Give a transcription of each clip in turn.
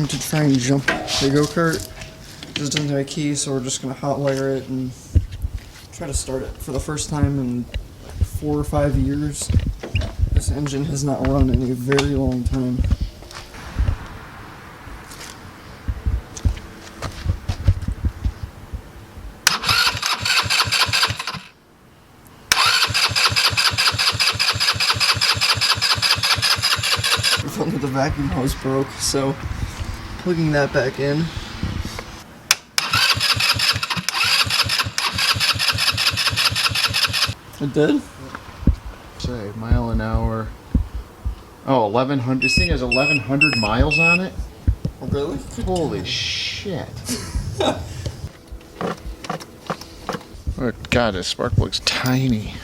going to try and jump the go-kart. Just doesn't have a key, so we're just going to hotwire it and try to start it. For the first time in like 4 or 5 years, this engine has not run in a very long time. If only the vacuum hose broke, so plugging that back in. It did? Say, mile an hour. Oh, 1,100. This thing has 1,100 miles on it? Oh, really? Holy shit. Oh, God, this spark plug's tiny.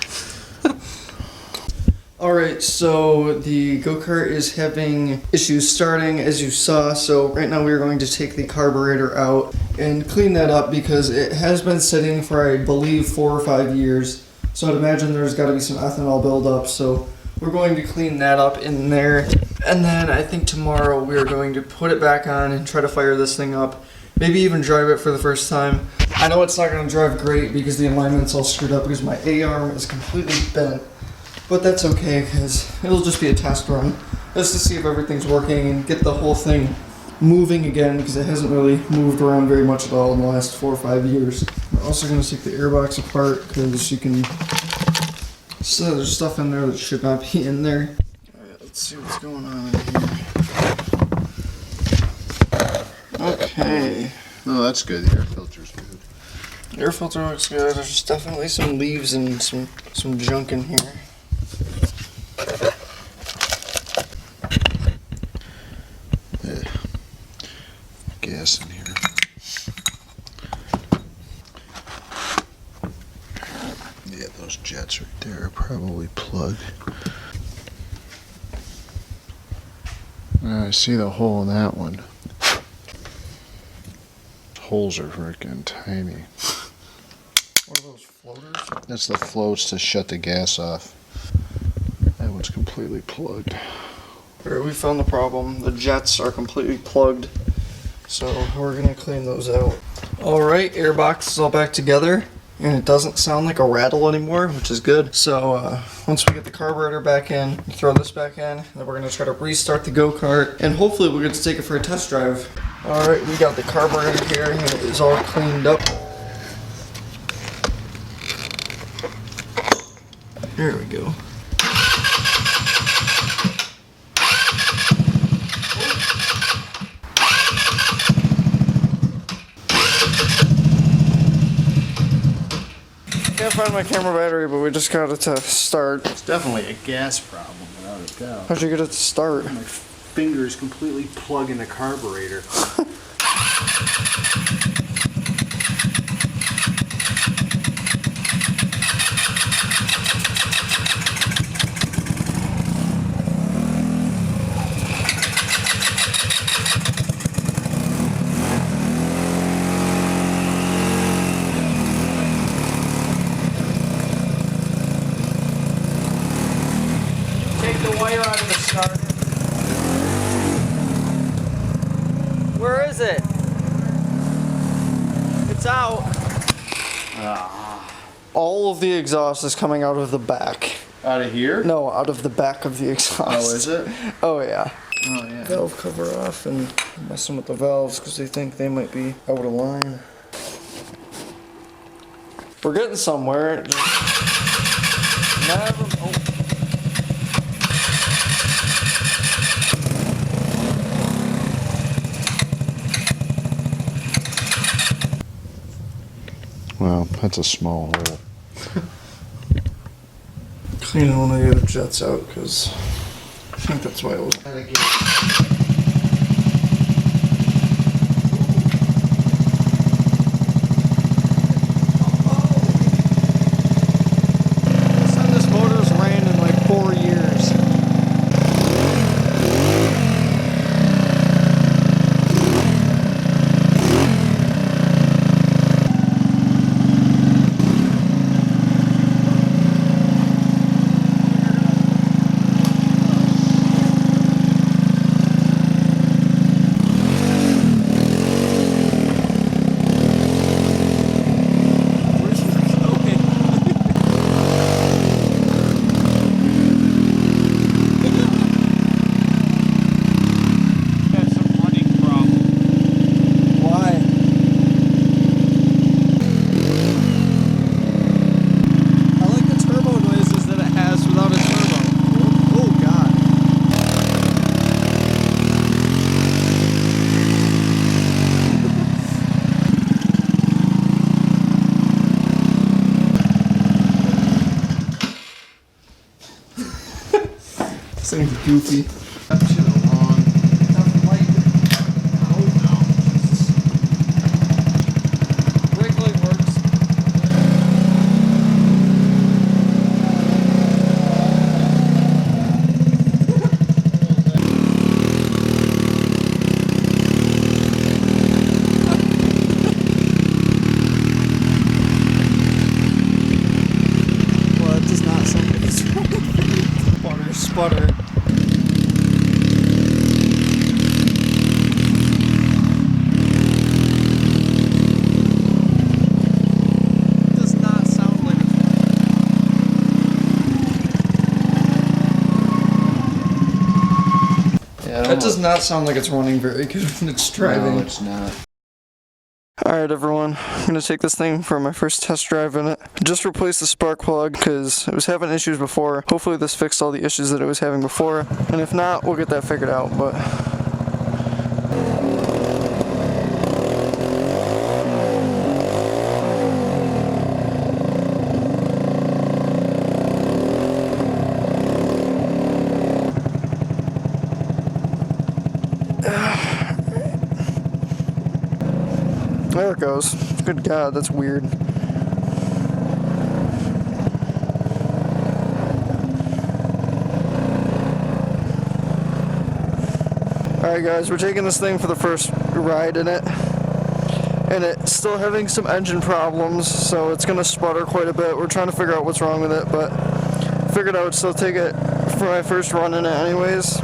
Alright, so the go-kart is having issues starting, as you saw, so right now we are going to take the carburetor out and clean that up because it has been sitting for, I believe, 4 or 5 years. So I'd imagine there's got to be some ethanol buildup, so we're going to clean that up in there. And then I think tomorrow we are going to put it back on and try to fire this thing up. Maybe even drive it for the first time. I know it's not going to drive great because the alignment's all screwed up because my A-arm is completely bent. But that's okay because it'll just be a test run. Just to see if everything's working and get the whole thing moving again because it hasn't really moved around very much at all in the last 4 or 5 years. We're also going to take the airbox apart because you can... So there's stuff in there that should not be in there. Alright, let's see what's going on in here. Okay. Oh, that's good. The air filter's good. The air filter looks good. There's definitely some leaves and some junk in here. Gas in here. Yeah, those jets right there are probably plugged. I see the hole in that one. Holes are freaking tiny. What are those floaters? That's the floats to shut the gas off. That one's completely plugged. Alright, we found the problem. The jets are completely plugged. So we're gonna clean those out. Alright, airbox is all back together. And it doesn't sound like a rattle anymore, which is good. So once we get the carburetor back in, throw this back in, then we're gonna try to restart the go-kart. And hopefully we'll get to take it for a test drive. Alright, we got the carburetor here and it is all cleaned up. There we go. Can't find my camera battery, but we just got it to start. It's definitely a gas problem, without a doubt. How'd you get it to start? My fingers completely plug in the carburetor. The wire out of the starter. Where is it? It's out. All of the exhaust is coming out of the back. Out of here? No, out of the back of the exhaust. Oh, is it? Oh, yeah. Oh, yeah. Valve cover off and messing with the valves because they think they might be out of line. We're getting somewhere. Never. Oh. Wow, that's a small hole. Cleaning one of the other jets out because I think that's why it was. This motor's ran in like 4 years. thing's goofy. That shit along. Oh no. Brake light works. Well, it does not sound like it's running. Sputter. Does not sound like it's running. Yeah, That does not sound like it's running very good when it's driving. No, it's not. Alright everyone, I'm going to take this thing for my first test drive in it. Just replaced the spark plug because it was having issues before. Hopefully this fixed all the issues that it was having before. And if not, we'll get that figured out. But there it goes. Good God, that's weird. Alright guys, we're taking this thing for the first ride in it. And it's still having some engine problems, so it's gonna sputter quite a bit. We're trying to figure out what's wrong with it, but figured I would still take it for my first run in it anyways.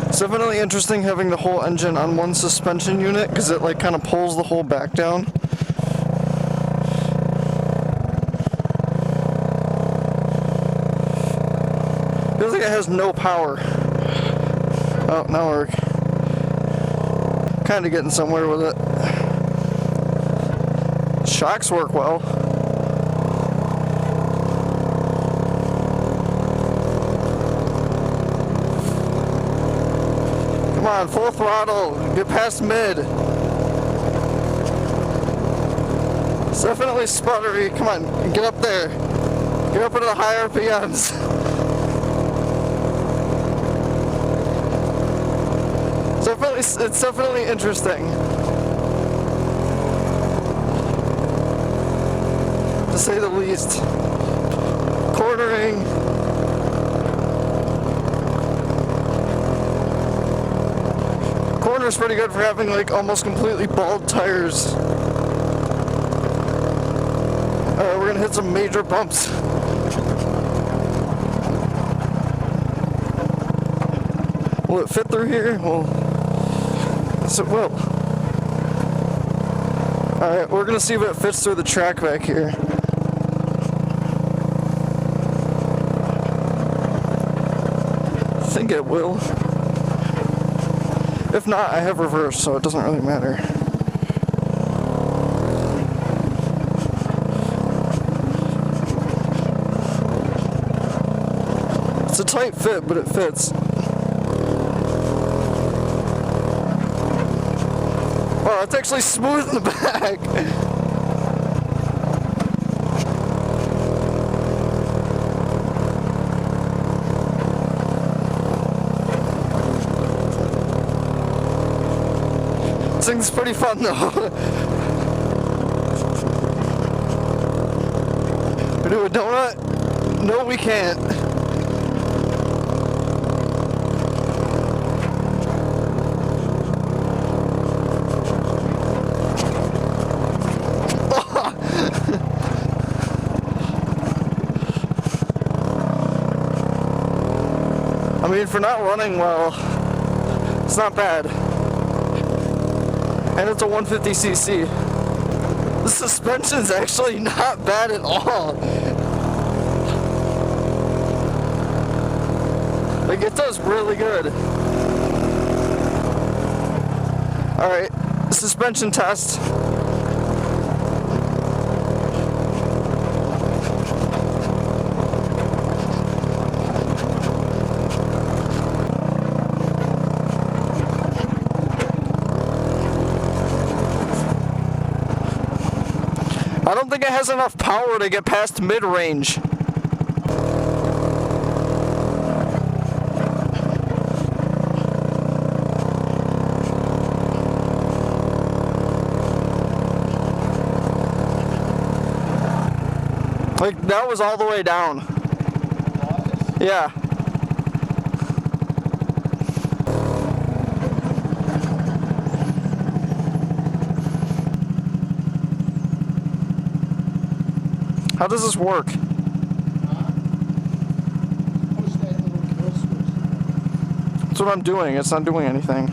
It's definitely interesting having the whole engine on one suspension unit because it like kind of pulls the whole back down. Feels like it has no power. Oh, now we're kind of getting somewhere with it. Shocks work well. Come on, full throttle, get past mid. It's definitely sputtery. Come on, get up there. Get up into the high RPMs. It's definitely interesting. To say the least. Cornering. Corner's pretty good for having like almost completely bald tires. Alright, we're gonna hit some major bumps. Will it fit through here? Well, yes it will. Alright, we're gonna see if it fits through the track back here. I think it will. If not, I have reverse, so it doesn't really matter. It's a tight fit, but it fits. Wow, it's actually smooth in the back. This thing's pretty fun though. We do a donut? No, we can't. I mean, for not running well, it's not bad. And it's a 150cc. The suspension's actually not bad at all. Like, it does really good. Alright, suspension test. I don't think it has enough power to get past mid-range. Like, that was all the way down. Yeah. How does this work? That's what I'm doing. It's not doing anything.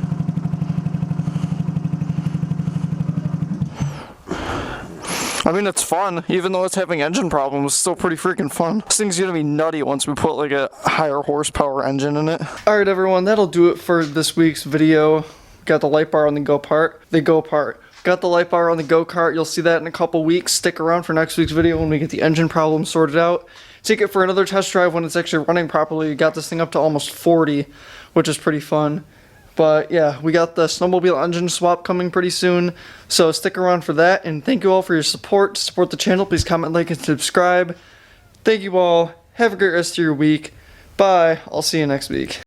I mean, it's fun. Even though it's having engine problems, it's still pretty freaking fun. This thing's gonna be nutty once we put like a higher horsepower engine in it. Alright everyone, that'll do it for this week's video. Got the light bar on the Go-Kart. Got the light bar on the Go-Kart. You'll see that in a couple weeks. Stick around for next week's video when we get the engine problem sorted out. Take it for another test drive when it's actually running properly. We got this thing up to almost 40, which is pretty fun. But yeah, we got the snowmobile engine swap coming pretty soon, so stick around for that, and thank you all for your support. To support the channel, please comment, like, and subscribe. Thank you all. Have a great rest of your week. Bye. I'll see you next week.